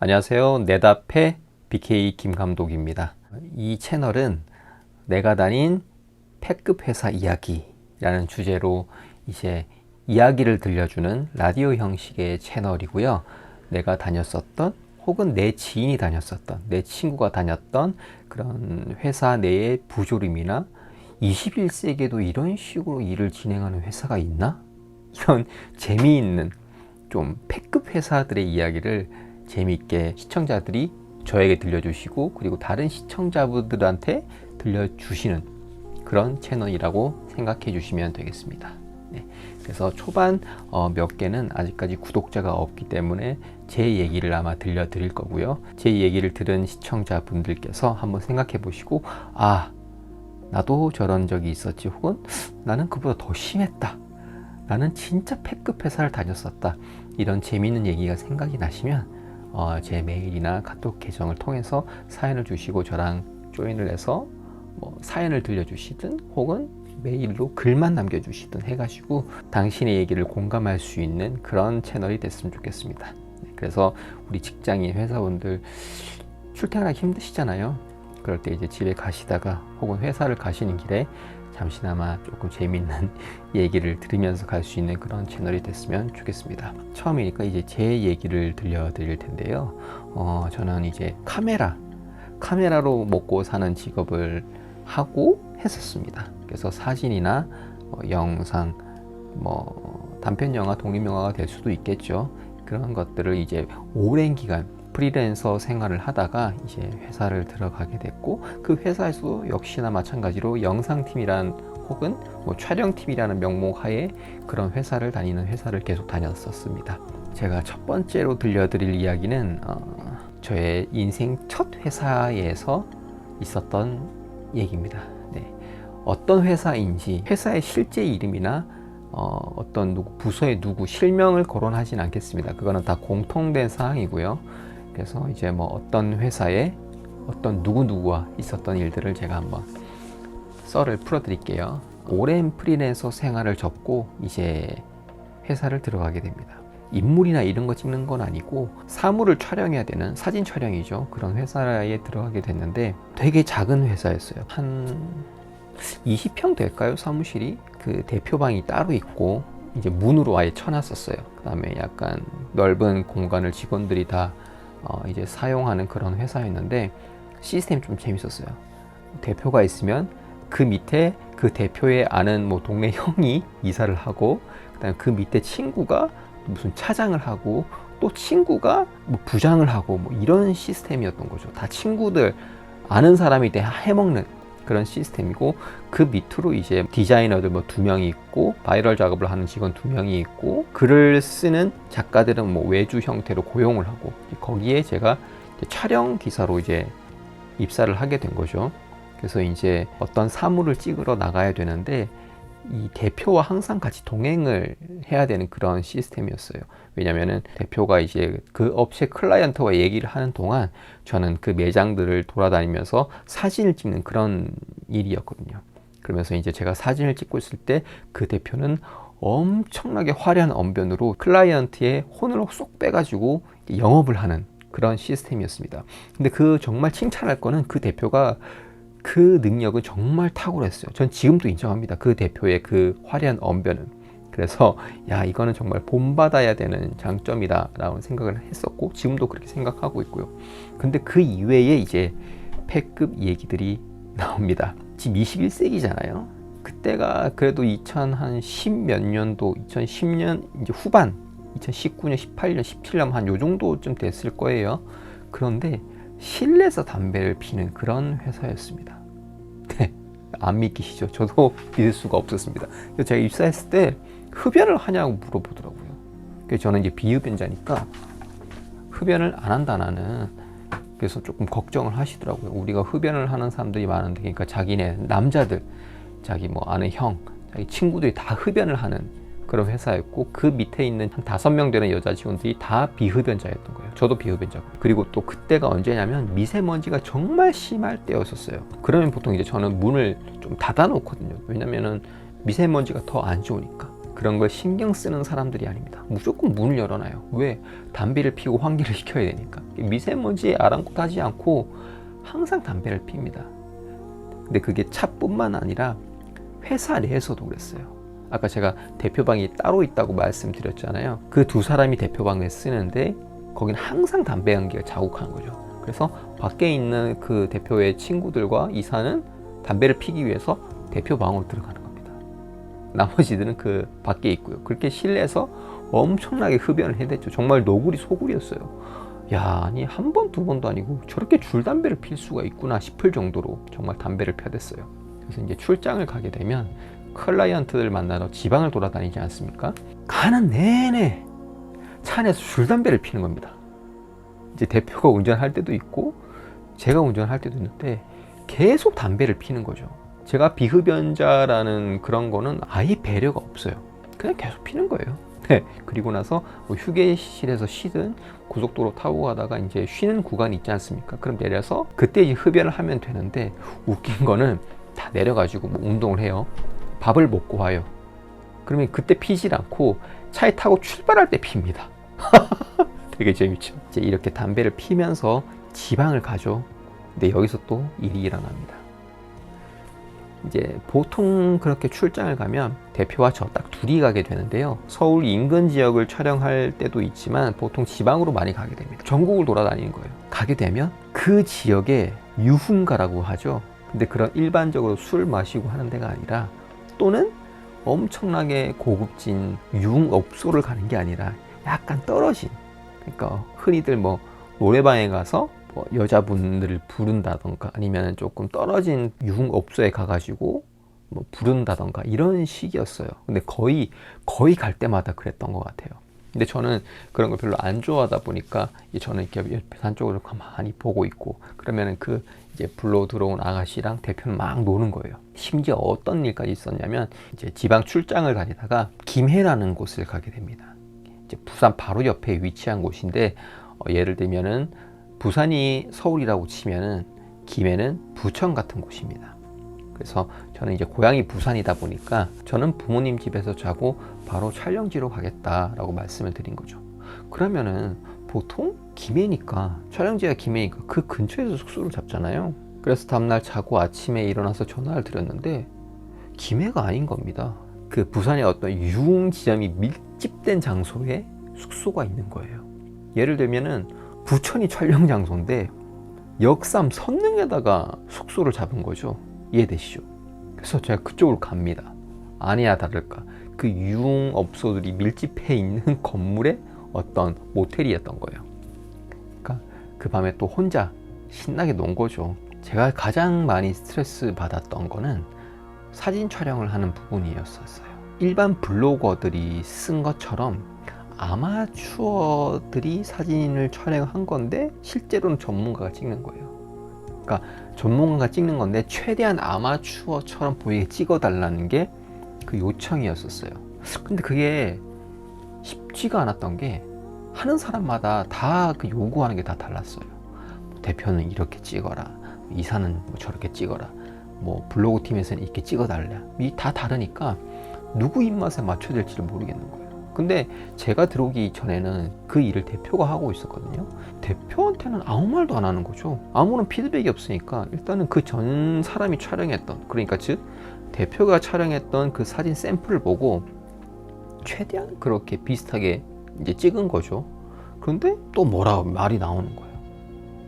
안녕하세요. 내답의 BK 김감독입니다. 이 채널은 내가 다닌 패급 회사 이야기라는 주제로 이제 이야기를 들려주는 라디오 형식의 채널이고요. 내가 다녔었던 혹은 내 지인이 다녔었던 내 친구가 다녔던 그런 회사 내의 부조림이나 21세기에도 이런 식으로 일을 진행하는 회사가 있나? 이런 재미있는 좀 패급 회사들의 이야기를 재미있게 시청자들이 저에게 들려주시고 그리고 다른 시청자분들한테 들려주시는 그런 채널이라고 생각해 주시면 되겠습니다. 네, 그래서 초반 몇 개는 아직까지 구독자가 없기 때문에 제 얘기를 아마 들려드릴 거고요. 제 얘기를 들은 시청자분들께서 한번 생각해 보시고 나도 저런 적이 있었지, 혹은 나는 그보다 더 심했다, 나는 진짜 패급 회사를 다녔었다, 이런 재미있는 얘기가 생각이 나시면 제 메일이나 카톡 계정을 통해서 사연을 주시고 저랑 조인을 해서 사연을 들려주시든 혹은 메일로 글만 남겨주시든 해가지고 당신의 얘기를 공감할 수 있는 그런 채널이 됐으면 좋겠습니다. 그래서 우리 직장인 회사원들 출퇴근하기 힘드시잖아요. 그럴 때 이제 집에 가시다가 혹은 회사를 가시는 길에 잠시나마 조금 재미있는 얘기를 들으면서 갈 수 있는 그런 채널이 됐으면 좋겠습니다. 처음이니까 이제 제 얘기를 들려드릴 텐데요. 저는 이제 카메라로 먹고 사는 직업을 하고 했었습니다. 그래서 사진이나 영상, 단편 영화, 독립 영화가 될 수도 있겠죠. 그런 것들을 이제 오랜 기간 프리랜서 생활을 하다가 이제 회사를 들어가게 됐고, 그 회사에서도 역시나 마찬가지로 영상팀이란 혹은 촬영팀이라는 명목 하에 그런 회사를 계속 다녔었습니다. 제가 첫 번째로 들려드릴 이야기는 저의 인생 첫 회사에서 있었던 얘기입니다. 네. 어떤 회사인지 회사의 실제 이름이나 어떤 부서의 누구 실명을 거론하진 않겠습니다. 그거는 다 공통된 사항이고요. 그래서 이제 어떤 회사에 어떤 누구와 있었던 일들을 제가 한번 썰을 풀어드릴게요. 오랜 프리랜서 생활을 접고 이제 회사를 들어가게 됩니다. 인물이나 이런 거 찍는 건 아니고 사물을 촬영해야 되는 사진 촬영이죠. 그런 회사에 들어가게 됐는데 되게 작은 회사였어요. 한 20평 될까요? 사무실이. 그 대표방이 따로 있고 이제 문으로 아예 쳐놨었어요. 그 다음에 약간 넓은 공간을 직원들이 다 이제 사용하는 그런 회사였는데 시스템이 좀 재밌었어요. 대표가 있으면 그 밑에 그 대표의 아는 동네 형이 이사를 하고, 그다음에 그 밑에 친구가 무슨 차장을 하고, 또 친구가 부장을 하고 이런 시스템이었던 거죠. 다 친구들, 아는 사람이 다 해먹는 그런 시스템이고, 그 밑으로 이제 디자이너들 2명이 있고, 바이럴 작업을 하는 직원 2명이 있고, 글을 쓰는 작가들은 외주 형태로 고용을 하고, 거기에 제가 촬영 기사로 이제 입사를 하게 된 거죠. 그래서 이제 어떤 사물을 찍으러 나가야 되는데 이 대표와 항상 같이 동행을 해야 되는 그런 시스템이었어요. 왜냐면은 대표가 이제 그 업체 클라이언트와 얘기를 하는 동안 저는 그 매장들을 돌아다니면서 사진을 찍는 그런 일이었거든요. 그러면서 이제 제가 사진을 찍고 있을 때 그 대표는 엄청나게 화려한 언변으로 클라이언트의 혼을 쏙 빼가지고 영업을 하는 그런 시스템이었습니다. 근데 그 정말 칭찬할 거는 그 대표가 그 능력은 정말 탁월했어요. 전 지금도 인정합니다. 그 대표의 그 화려한 언변은. 그래서 이거는 정말 본받아야 되는 장점이다 라고 생각을 했었고, 지금도 그렇게 생각하고 있고요. 근데 그 이외에 이제 패급 얘기들이 나옵니다. 지금 21세기잖아요. 그때가 그래도 2010 몇 년도, 2010년 이제 후반, 2019년, 18년, 17년 한 요 정도쯤 됐을 거예요. 그런데 실내에서 담배를 피는 그런 회사였습니다. 네, 안 믿기시죠? 저도 믿을 수가 없었습니다. 그래서 제가 입사했을 때 흡연을 하냐고 물어보더라고요. 그래서 저는 이제 비흡연자니까 흡연을 안 한다 나는. 그래서 조금 걱정을 하시더라고요. 우리가 흡연을 하는 사람들이 많은데, 그러니까 자기네 남자들, 자기 아는 형, 자기 친구들이 다 흡연을 하는 그런 회사였고, 그 밑에 있는 한 5명 되는 여자 직원들이 다 비흡연자였던 거예요. 저도 비흡연자고. 그리고 또 그때가 언제냐면 미세먼지가 정말 심할 때였었어요. 그러면 보통 이제 저는 문을 좀 닫아 놓거든요. 왜냐면은 미세먼지가 더 안 좋으니까. 그런 걸 신경 쓰는 사람들이 아닙니다. 무조건 문을 열어놔요. 왜? 담배를 피우고 환기를 시켜야 되니까. 미세먼지에 아랑곳하지 않고 항상 담배를 핍니다. 근데 그게 차뿐만 아니라 회사 내에서도 그랬어요. 아까 제가 대표방이 따로 있다고 말씀드렸잖아요. 그 두 사람이 대표방을 쓰는데 거기는 항상 담배 연기가 자욱한 거죠. 그래서 밖에 있는 그 대표의 친구들과 이사는 담배를 피기 위해서 대표방으로 들어가는 겁니다. 나머지들은 그 밖에 있고요. 그렇게 실내에서 엄청나게 흡연을 해댔죠. 정말 너구리 소굴이었어요. 야, 아니 한 번, 두 번도 아니고 저렇게 줄담배를 필 수가 있구나 싶을 정도로 정말 담배를 펴댔어요. 그래서 이제 출장을 가게 되면 클라이언트들 만나러 지방을 돌아다니지 않습니까? 가는 내내 차 안에서 줄담배를 피는 겁니다. 이제 대표가 운전할 때도 있고 제가 운전할 때도 있는데 계속 담배를 피는 거죠. 제가 비흡연자라는 그런 거는 아예 배려가 없어요. 그냥 계속 피는 거예요. 네. 그리고 나서 뭐 휴게실에서 쉬든 고속도로 타고 가다가 이제 쉬는 구간이 있지 않습니까? 그럼 내려서 그때 이제 흡연을 하면 되는데 웃긴 거는 다 내려가지고 뭐 운동을 해요. 밥을 먹고 와요. 그러면 그때 피질 않고 차에 타고 출발할 때 핍니다. 되게 재밌죠. 이제 이렇게 담배를 피면서 지방을 가죠. 근데 여기서 또 일이 일어납니다. 이제 보통 그렇게 출장을 가면 대표와 저 딱 둘이 가게 되는데요. 서울 인근 지역을 촬영할 때도 있지만 보통 지방으로 많이 가게 됩니다. 전국을 돌아다니는 거예요. 가게 되면 그 지역에 유흥가라고 하죠. 근데 그런 일반적으로 술 마시고 하는 데가 아니라 또는 엄청나게 고급진 유흥업소를 가는 게 아니라 약간 떨어진, 그러니까 흔히들 뭐 노래방에 가서 뭐 여자분들을 부른다던가 아니면 조금 떨어진 유흥업소에 가가지고 뭐 부른다던가 이런 식이었어요. 근데 거의 갈 때마다 그랬던 것 같아요. 근데 저는 그런 걸 별로 안 좋아하다 보니까 저는 이렇게 옆에 산 쪽으로 가만히 보고 있고 그러면은 그 이제 불러 들어온 아가씨랑 대표는 막 노는 거예요. 심지어 어떤 일까지 있었냐면 이제 지방 출장을 다니다가 김해라는 곳을 가게 됩니다. 이제 부산 바로 옆에 위치한 곳인데 예를 들면은 부산이 서울이라고 치면은 김해는 부천 같은 곳입니다. 그래서 저는 이제 고향이 부산이다 보니까 저는 부모님 집에서 자고 바로 촬영지로 가겠다라고 말씀을 드린 거죠. 그러면은 보통 김해니까 촬영지가 김해니까 그 근처에서 숙소를 잡잖아요. 그래서 다음날 자고 아침에 일어나서 전화를 드렸는데 김해가 아닌 겁니다. 그 부산의 어떤 유흥 지점이 밀집된 장소에 숙소가 있는 거예요. 예를 들면은 부천이 촬영 장소인데 역삼 선릉에다가 숙소를 잡은 거죠. 이해되시죠? 그래서 제가 그쪽으로 갑니다. 아니야 다를까 그 유흥업소들이 밀집해 있는 건물에 어떤 모텔이었던 거예요. 그러니까 그 밤에 또 혼자 신나게 논 거죠. 제가 가장 많이 스트레스 받았던 거는 사진 촬영을 하는 부분이었어요. 일반 블로거들이 쓴 것처럼 아마추어들이 사진을 촬영한 건데 실제로는 전문가가 찍는 거예요. 그러니까 전문가가 찍는 건데 최대한 아마추어처럼 보이게 찍어달라는 게 그 요청이었었어요. 근데 그게 쉽지가 않았던 게 하는 사람마다 다 그 요구하는 게 다 달랐어요. 대표는 이렇게 찍어라, 이사는 뭐 저렇게 찍어라, 뭐 블로그 팀에서는 이렇게 찍어달라. 이 다 다르니까 누구 입맛에 맞춰야 될지를 모르겠는 거예요. 근데 제가 들어오기 전에는 그 일을 대표가 하고 있었거든요. 대표한테는 아무 말도 안 하는 거죠. 아무런 피드백이 없으니까 일단은 그 전 사람이 촬영했던, 그러니까 즉 대표가 촬영했던 그 사진 샘플을 보고 최대한 그렇게 비슷하게 이제 찍은 거죠. 그런데 또 뭐라 말이 나오는 거예요.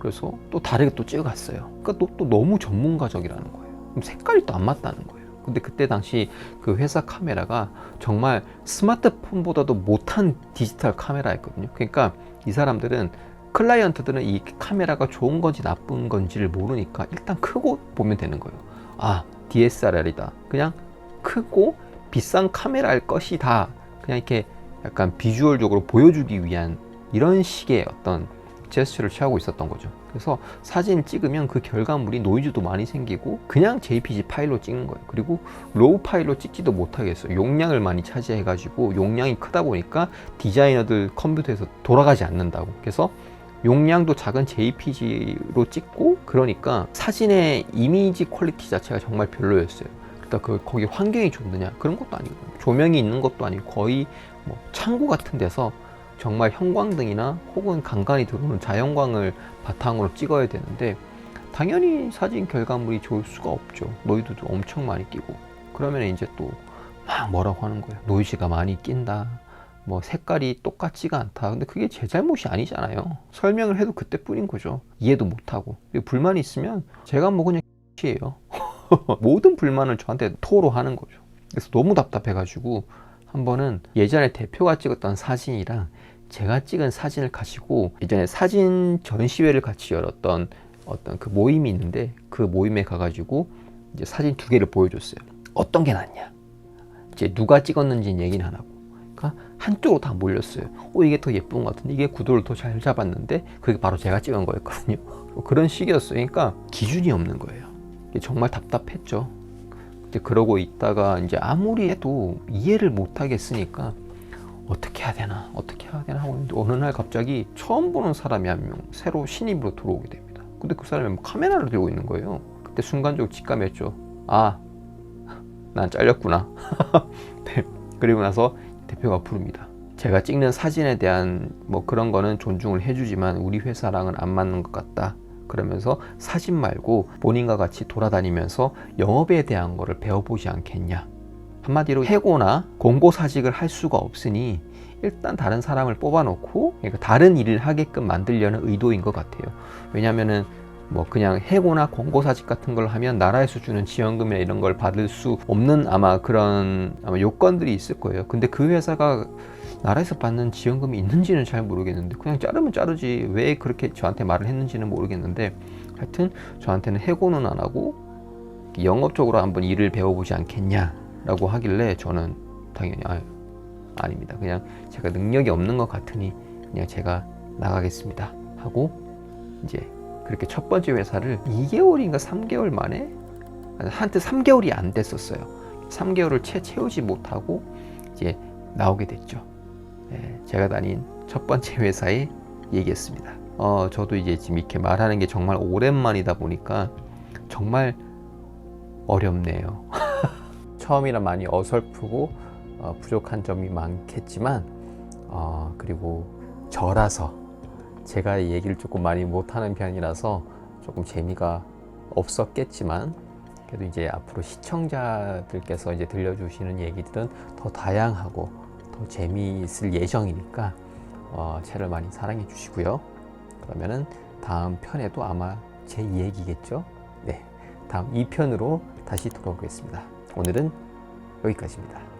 그래서 또 다르게 또 찍어갔어요. 그러니까 또 너무 전문가적이라는 거예요. 그럼 색깔이 또 안 맞다는 거예요. 근데 그때 당시 그 회사 카메라가 정말 스마트폰보다도 못한 디지털 카메라였거든요. 그러니까 이 사람들은 클라이언트들은 이 카메라가 좋은 건지 나쁜 건지를 모르니까 일단 크고 보면 되는 거예요. 아, DSLR이다. 그냥 크고 비싼 카메라일 것이다. 그냥 이렇게 약간 비주얼적으로 보여주기 위한 이런 식의 어떤 제스처를 취하고 있었던 거죠. 그래서 사진을 찍으면 그 결과물이 노이즈도 많이 생기고 그냥 JPG 파일로 찍는 거예요. 그리고 로우 파일로 찍지도 못하겠어요. 용량을 많이 차지해가지고 용량이 크다 보니까 디자이너들 컴퓨터에서 돌아가지 않는다고. 그래서 용량도 작은 JPG로 찍고 그러니까 사진의 이미지 퀄리티 자체가 정말 별로였어요. 거기 환경이 좋느냐 그런 것도 아니고 조명이 있는 것도 아니고 거의 뭐 창고 같은 데서 정말 형광등이나 혹은 간간히 들어오는 자연광을 바탕으로 찍어야 되는데 당연히 사진 결과물이 좋을 수가 없죠. 노이즈도 엄청 많이 끼고 그러면 이제 또 막 뭐라고 하는 거예요. 노이즈가 많이 낀다. 뭐 색깔이 똑같지가 않다. 근데 그게 제 잘못이 아니잖아요. 설명을 해도 그때뿐인 거죠. 이해도 못하고 불만이 있으면 제가 뭐 그냥 이에요. 모든 불만을 저한테 토로하는 거죠. 그래서 너무 답답해가지고 한 번은 예전에 대표가 찍었던 사진이랑 제가 찍은 사진을 가지고 예전에 사진 전시회를 같이 열었던 어떤 그 모임이 있는데 그 모임에 가가지고 이제 사진 두 개를 보여줬어요. 어떤 게 낫냐? 이제 누가 찍었는지는 얘기는 안 하고. 그러니까 한쪽으로 다 몰렸어요. 이게 더 예쁜 것 같은데 이게 구도를 더 잘 잡았는데 그게 바로 제가 찍은 거였거든요. 그런 식이었어요. 그러니까 기준이 없는 거예요. 정말 답답했죠. 이제 그러고 있다가 이제 아무리 해도 이해를 못 하겠으니까 어떻게 해야 되나 하고 있는데 어느 날 갑자기 처음 보는 사람이 한 명 새로 신입으로 들어오게 됩니다. 근데 그 사람이 카메라를 들고 있는 거예요. 그때 순간적으로 직감했죠. 아, 난 잘렸구나. 네. 그리고 나서 대표가 부릅니다. 제가 찍는 사진에 대한 뭐 그런 거는 존중을 해주지만 우리 회사랑은 안 맞는 것 같다. 그러면서 사진 말고 본인과 같이 돌아다니면서 영업에 대한 거를 배워보지 않겠냐. 한마디로 해고나 공고사직을 할 수가 없으니 일단 다른 사람을 뽑아놓고 그러니까 다른 일을 하게끔 만들려는 의도인 것 같아요. 왜냐면은 뭐 그냥 해고나 공고사직 같은 걸 하면 나라에서 주는 지원금이나 이런 걸 받을 수 없는 아마 그런 요건들이 있을 거예요. 근데 그 회사가 나라에서 받는 지원금이 있는지는 잘 모르겠는데 그냥 자르면 자르지 왜 그렇게 저한테 말을 했는지는 모르겠는데 하여튼 저한테는 해고는 안 하고 영업적으로 한번 일을 배워보지 않겠냐라고 하길래 저는 당연히 아닙니다. 그냥 제가 능력이 없는 것 같으니 그냥 제가 나가겠습니다 하고 이제 그렇게 첫 번째 회사를 2개월인가 3개월 만에 한때 3개월이 안 됐었어요. 3개월을 채우지 못하고 이제 나오게 됐죠. 제가 다닌 첫 번째 회사의 얘기였습니다. 저도 이제 지금 이렇게 말하는 게 정말 오랜만이다 보니까 정말 어렵네요. 처음이라 많이 어설프고 부족한 점이 많겠지만 그리고 저라서 제가 얘기를 조금 많이 못하는 편이라서 조금 재미가 없었겠지만 그래도 이제 앞으로 시청자들께서 이제 들려주시는 얘기들은 더 다양하고 더 재미있을 예정이니까 채널 많이 사랑해 주시고요. 그러면은 다음 편에도 아마 제 얘기겠죠? 네, 다음 2편으로 다시 돌아오겠습니다. 오늘은 여기까지입니다.